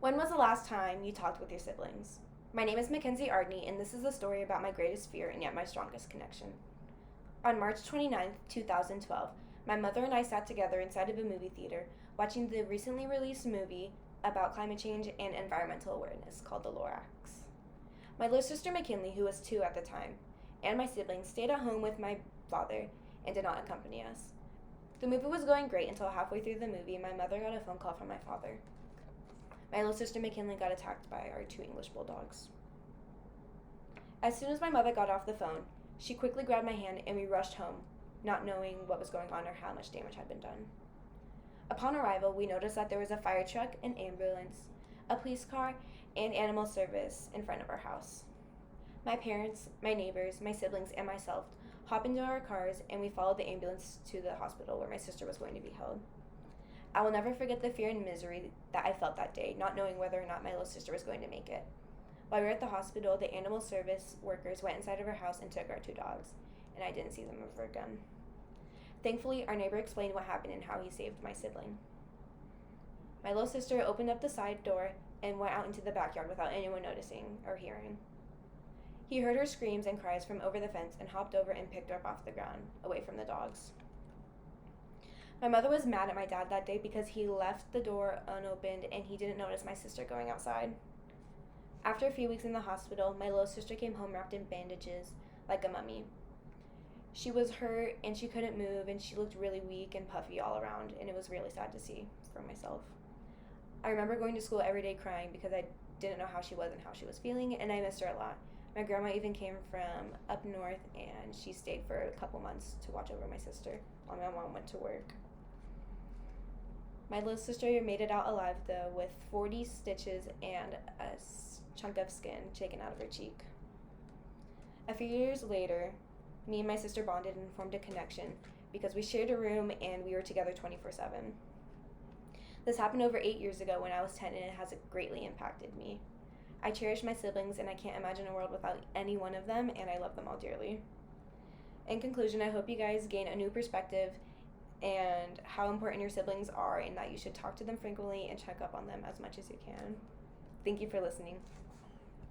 When was the last time you talked with your siblings? My name is Mackenzie Ardney, and this is a story about my greatest fear and yet my strongest connection. On March 29th, 2012, my mother and I sat together inside of a movie theater watching the recently released movie about climate change and environmental awareness called The Lorax. My little sister McKinley, who was 2 at the time, and my siblings stayed at home with my father and did not accompany us. The movie was going great until halfway through the movie, my mother got a phone call from my father. My little sister McKinley got attacked by our 2 English bulldogs. As soon as my mother got off the phone, she quickly grabbed my hand and we rushed home, not knowing what was going on or how much damage had been done. Upon arrival, we noticed that there was a fire truck, an ambulance, a police car, and animal service in front of our house. My parents, my neighbors, my siblings, and myself hopped into our cars and we followed the ambulance to the hospital where my sister was going to be held. I will never forget the fear and misery that I felt that day, not knowing whether or not my little sister was going to make it. While we were at the hospital, the animal service workers went inside of our house and took our 2 dogs, and I didn't see them ever again. Thankfully, our neighbor explained what happened and how he saved my sibling. My little sister opened up the side door and went out into the backyard without anyone noticing or hearing. He heard her screams and cries from over the fence and hopped over and picked her up off the ground, away from the dogs. My mother was mad at my dad that day because he left the door unopened and he didn't notice my sister going outside. After a few weeks in the hospital, my little sister came home wrapped in bandages like a mummy. She was hurt and she couldn't move and she looked really weak and puffy all around, and it was really sad to see for myself. I remember going to school every day crying because I didn't know how she was and how she was feeling, and I missed her a lot. My grandma even came from up north and she stayed for a couple months to watch over my sister while my mom went to work. My little sister made it out alive though, with 40 stitches and a chunk of skin taken out of her cheek. A few years later, me and my sister bonded and formed a connection because we shared a room and we were together 24/7. This happened over 8 years ago when I was 10, and it has greatly impacted me. I cherish my siblings and I can't imagine a world without any one of them, and I love them all dearly. In conclusion, I hope you guys gain a new perspective and how important your siblings are, and that you should talk to them frequently and check up on them as much as you can. Thank you for listening.